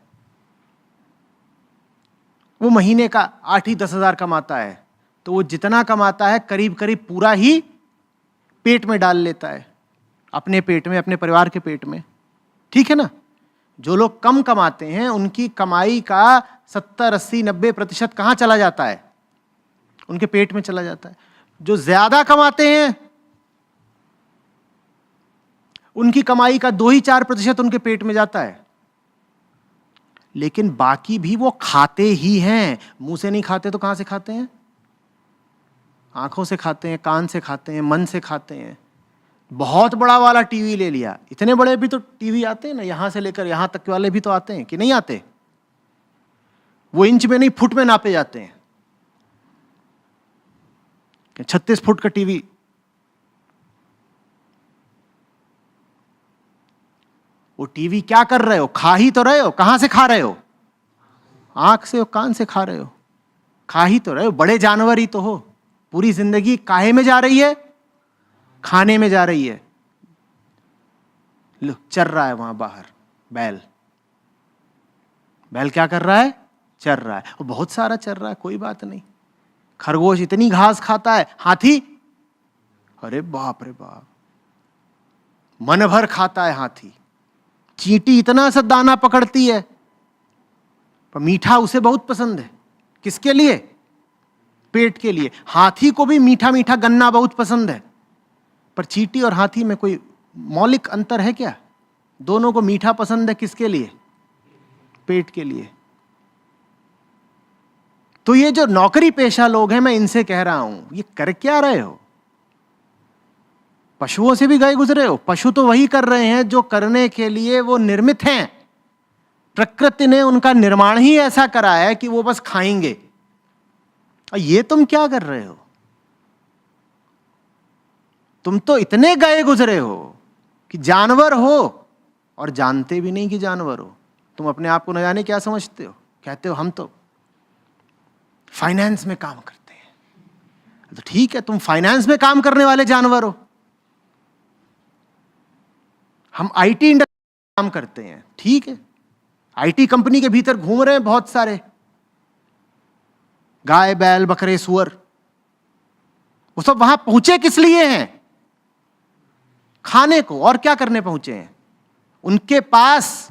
[SPEAKER 2] वो महीने का 8-10 हजार कमाता है, तो वो जितना कमाता है करीब करीब पूरा ही पेट में डाल लेता है, अपने पेट में, अपने परिवार के पेट में। ठीक है ना। जो लोग कम कमाते हैं उनकी कमाई का 70-80-90% कहां चला जाता है? उनके पेट में चला जाता है। जो ज्यादा कमाते हैं उनकी कमाई का 2-4% उनके पेट में जाता है, लेकिन बाकी भी वो खाते ही हैं। मुंह से नहीं खाते तो कहां से खाते हैं? आंखों से खाते हैं, कान से खाते हैं, मन से खाते हैं। बहुत बड़ा वाला टीवी ले लिया, इतने बड़े भी तो टीवी आते हैं ना, यहां से लेकर यहां तक वाले भी तो आते हैं कि नहीं आते? वो इंच में नहीं फुट में नापे जाते हैं। 36 फुट का टीवी, वो टीवी क्या कर रहे हो? खा ही तो रहे हो। कहां से खा रहे हो? आंख से और कान से खा रहे हो। खा ही तो रहे हो, बड़े जानवर ही तो हो। पूरी जिंदगी काहे में जा रही है? खाने में जा रही है। लो, चर रहा है वहां बाहर बैल। बैल क्या कर रहा है? चर रहा है, और बहुत सारा चर रहा है, कोई बात नहीं। खरगोश इतनी घास खाता है। हाथी, अरे बाप रे बाप, मन भर खाता है हाथी। चींटी इतना सा दाना पकड़ती है, पर मीठा उसे बहुत पसंद है। किसके लिए? पेट के लिए। हाथी को भी मीठा मीठा गन्ना बहुत पसंद है, पर चींटी और हाथी में कोई मौलिक अंतर है क्या? दोनों को मीठा पसंद है, किसके लिए? पेट के लिए। तो ये जो नौकरी पेशा लोग हैं, मैं इनसे कह रहा हूं, ये कर क्या रहे हो? पशुओं से भी गए गुजरे हो। पशु तो वही कर रहे हैं जो करने के लिए वो निर्मित हैं। प्रकृति ने उनका निर्माण ही ऐसा करा है कि वो बस खाएंगे। और ये तुम क्या कर रहे हो? तुम तो इतने गए गुजरे हो कि जानवर हो और जानते भी नहीं कि जानवर हो। तुम अपने आप को न जाने क्या समझते हो। कहते हो हम तो फाइनेंस में काम करते हैं। तो ठीक है, तुम फाइनेंस में काम करने वाले जानवर हो। हम आईटी इंडस्ट्री में काम करते हैं, ठीक है। आईटी कंपनी के भीतर घूम रहे हैं बहुत सारे गाय, बैल, बकरे, सुअर। वो सब वहां पहुंचे किस लिए हैं? खाने को। और क्या करने पहुंचे हैं? उनके पास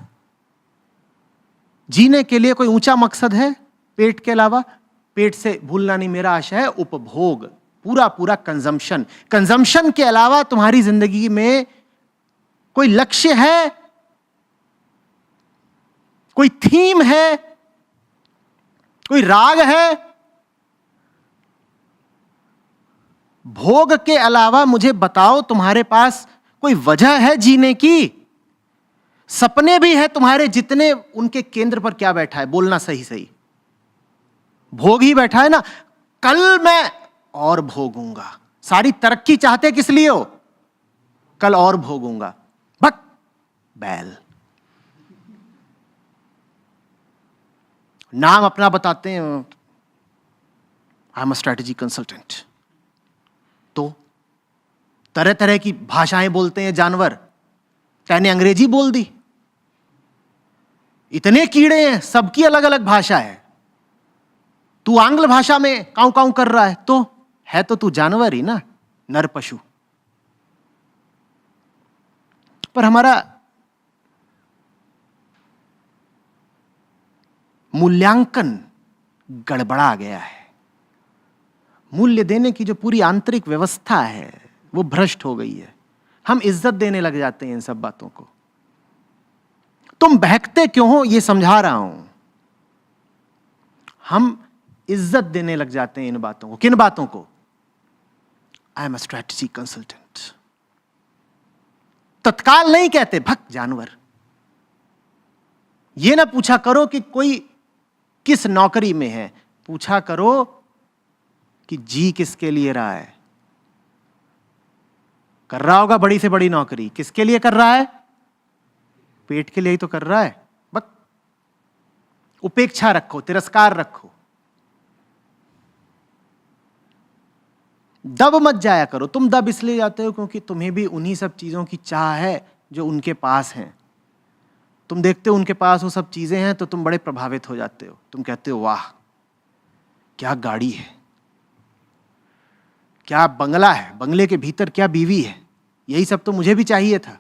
[SPEAKER 2] जीने के लिए कोई ऊंचा मकसद है पेट के अलावा? पेट से भूलना नहीं मेरा आशय है, उपभोग, पूरा पूरा कंजम्पशन। कंजम्पशन के अलावा तुम्हारी जिंदगी में कोई लक्ष्य है? कोई थीम है? कोई राग है? भोग के अलावा मुझे बताओ, तुम्हारे पास कोई वजह है जीने की? सपने भी है तुम्हारे जितने, उनके केंद्र पर क्या बैठा है? बोलना सही सही। भोग ही बैठा है ना। कल मैं और भोगूंगा, सारी तरक्की चाहते किस लिए हो? कल और भोगूंगा। बक बैल। नाम अपना बताते हैं, I am a strategy consultant. तो तरह तरह की भाषाएं बोलते हैं जानवर। कहने अंग्रेजी बोल दी। इतने कीड़े हैं, सबकी अलग अलग भाषा है। तू आंग्ल भाषा में काऊ काऊ कर रहा है, तो है तो तू जानवर ही ना, नर पशु। पर हमारा मूल्यांकन गड़बड़ा गया है। मूल्य देने की जो पूरी आंतरिक व्यवस्था है वो भ्रष्ट हो गई है। हम इज्जत देने लग जाते हैं इन सब बातों को। तुम बहकते क्यों हो ये समझा रहा हूं। हम इज्जत देने लग जाते हैं इन बातों को। किन बातों को? I am a strategy consultant. तत्काल नहीं कहते भक्त जानवर। यह ना पूछा करो कि कोई किस नौकरी में है, पूछा करो कि जी किसके लिए रहा है। कर रहा होगा बड़ी से बड़ी नौकरी, किसके लिए कर रहा है? पेट के लिए ही तो कर रहा है। बस उपेक्षा रखो, तिरस्कार रखो, दब मत जाया करो। तुम दब इसलिए जाते हो क्योंकि तुम्हें भी उन्हीं सब चीजों की चाह है जो उनके पास हैं। तुम देखते हो उनके पास वो सब चीजें हैं तो तुम बड़े प्रभावित हो जाते हो। तुम कहते हो वाह क्या गाड़ी है, क्या बंगला है, बंगले के भीतर क्या बीवी है, यही सब तो मुझे भी चाहिए था।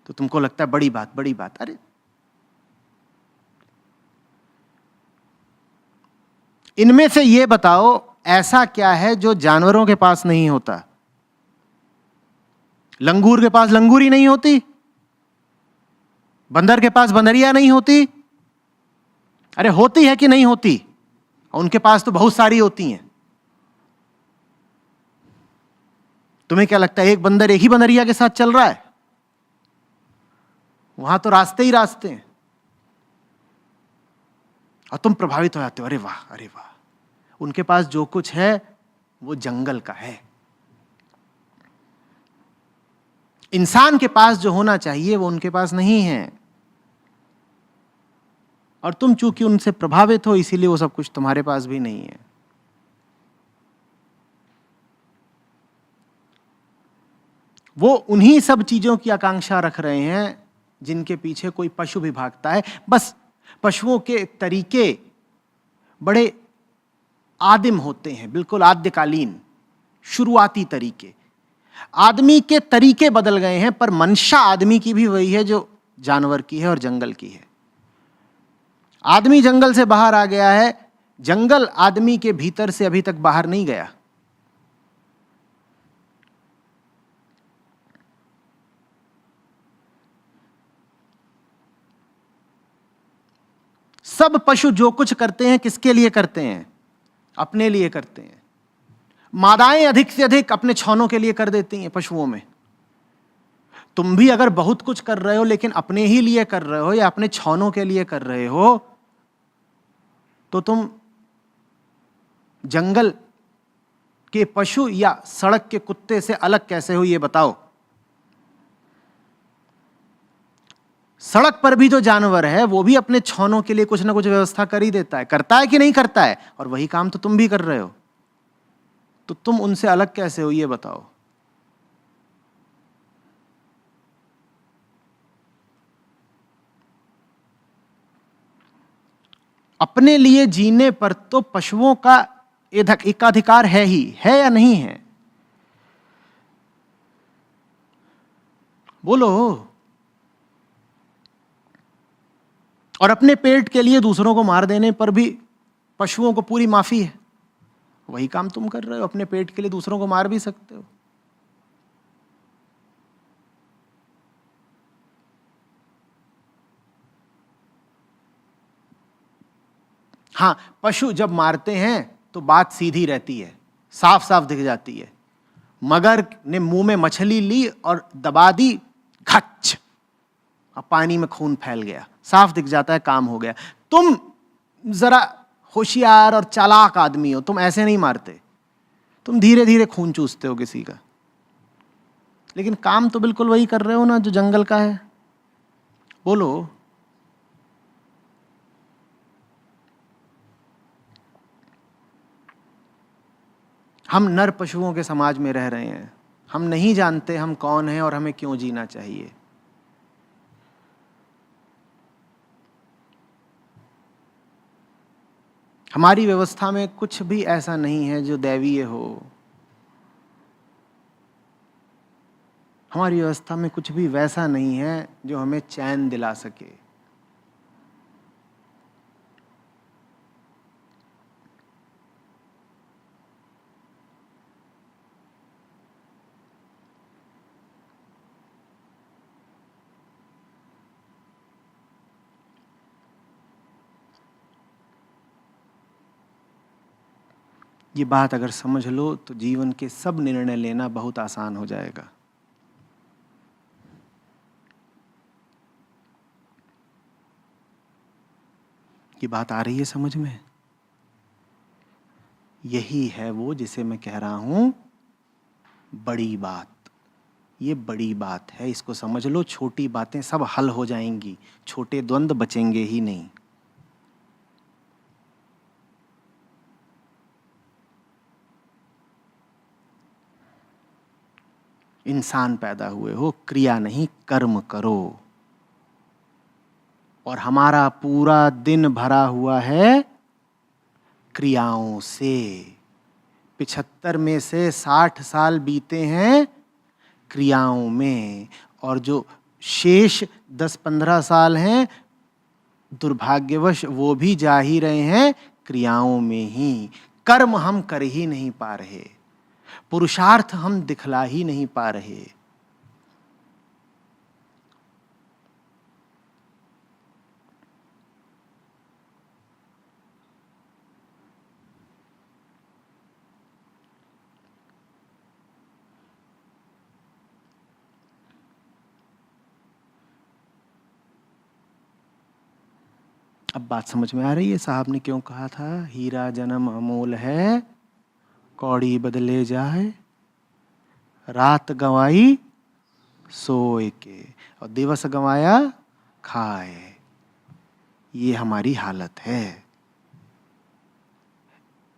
[SPEAKER 2] तो तुमको लगता है बड़ी बात, बड़ी बात। अरे इनमें से ये बताओ ऐसा क्या है जो जानवरों के पास नहीं होता? लंगूर के पास लंगूरी नहीं होती, बंदर के पास बंदरिया नहीं होती। अरे होती है कि नहीं होती? उनके पास तो बहुत सारी होती हैं। तुम्हें क्या लगता है एक बंदर एक ही बंदरिया के साथ चल रहा है? वहां तो रास्ते ही रास्ते हैं। और तुम प्रभावित हो जाते हो, अरे वाह अरे वाह, उनके पास जो कुछ है वो जंगल का है। इंसान के पास जो होना चाहिए वो उनके पास नहीं है। और तुम चूंकि उनसे प्रभावित हो इसीलिए वो सब कुछ तुम्हारे पास भी नहीं है। वो उन्हीं सब चीजों की आकांक्षा रख रहे हैं जिनके पीछे कोई पशु भी भागता है। बस पशुओं के तरीके बड़े आदिम होते हैं, बिल्कुल आद्यकालीन शुरुआती तरीके। आदमी के तरीके बदल गए हैं पर मंशा आदमी की भी वही है जो जानवर की है और जंगल की है। आदमी जंगल से बाहर आ गया है, जंगल आदमी के भीतर से अभी तक बाहर नहीं गया। सब पशु जो कुछ करते हैं किसके लिए करते हैं? अपने लिए करते हैं। मादाएं अधिक से अधिक अपने छौनों के लिए कर देती हैं पशुओं में। तुम भी अगर बहुत कुछ कर रहे हो लेकिन अपने ही लिए कर रहे हो या अपने छौनों के लिए कर रहे हो तो तुम जंगल के पशु या सड़क के कुत्ते से अलग कैसे हो ये बताओ। सड़क पर भी जो जानवर है वो भी अपने छौनों के लिए कुछ ना कुछ व्यवस्था कर ही देता है। करता है कि नहीं करता है? और वही काम तो तुम भी कर रहे हो। तो तुम उनसे अलग कैसे हो ये बताओ। अपने लिए जीने पर तो पशुओं का एकाधिकार है ही, है या नहीं है? बोलो। और अपने पेट के लिए दूसरों को मार देने पर भी पशुओं को पूरी माफी है। वही काम तुम कर रहे हो, अपने पेट के लिए दूसरों को मार भी सकते हो। हां, पशु जब मारते हैं तो बात सीधी रहती है, साफ साफ दिख जाती है। मगर ने मुंह में मछली ली और दबा दी, खच, अब पानी में खून फैल गया, साफ दिख जाता है, काम हो गया। तुम जरा होशियार और चालाक आदमी हो, तुम ऐसे नहीं मारते। तुम धीरे धीरे खून चूसते हो किसी का, लेकिन काम तो बिल्कुल वही कर रहे हो ना जो जंगल का है। बोलो। हम नर पशुओं के समाज में रह रहे हैं, हम नहीं जानते हम कौन हैं और हमें क्यों जीना चाहिए। हमारी व्यवस्था में कुछ भी ऐसा नहीं है जो दैवीय हो। हमारी व्यवस्था में कुछ भी वैसा नहीं है जो हमें चैन दिला सके। ये बात अगर समझ लो तो जीवन के सब निर्णय लेना बहुत आसान हो जाएगा। ये बात आ रही है समझ में? यही है वो जिसे मैं कह रहा हूं बड़ी बात। ये बड़ी बात है, इसको समझ लो। छोटी बातें सब हल हो जाएंगी, छोटे द्वंद्व बचेंगे ही नहीं। इंसान पैदा हुए हो, क्रिया नहीं कर्म करो। और हमारा पूरा दिन भरा हुआ है क्रियाओं से। 75 में से 60 साल बीते हैं क्रियाओं में, और जो शेष 10-15 साल हैं दुर्भाग्यवश वो भी जा ही रहे हैं क्रियाओं में ही। कर्म हम कर ही नहीं पा रहे, पुरुषार्थ हम दिखला ही नहीं पा रहे। अब बात समझ में आ रही है साहब ने क्यों कहा था हीरा जन्म अमोल है, कौड़ी बदले जाए, रात गंवाई सोए के और दिवस गंवाया खाए। ये हमारी हालत है।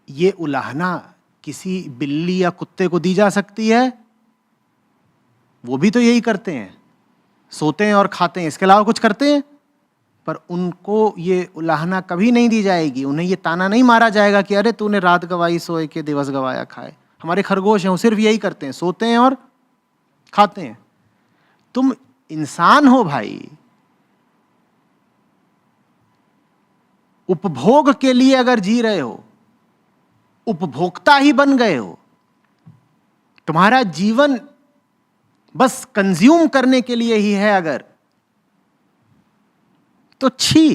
[SPEAKER 2] ये उलाहना किसी बिल्ली या कुत्ते को दी जा सकती है? वो भी तो यही करते हैं, सोते हैं और खाते हैं, इसके अलावा कुछ करते हैं? पर उनको ये उलाहना कभी नहीं दी जाएगी, उन्हें ये ताना नहीं मारा जाएगा कि अरे तूने रात गवाई सोए के दिवस गवाया खाए। हमारे खरगोश हैं, वो सिर्फ यही करते हैं, सोते हैं और खाते हैं। तुम इंसान हो भाई, उपभोग के लिए अगर जी रहे हो, उपभोक्ता ही बन गए हो, तुम्हारा जीवन बस कंज्यूम करने के लिए ही है अगर, तो छी।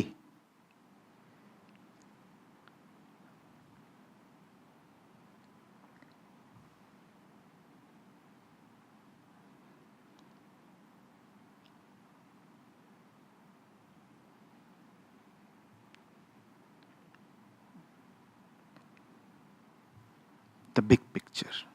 [SPEAKER 2] The big picture.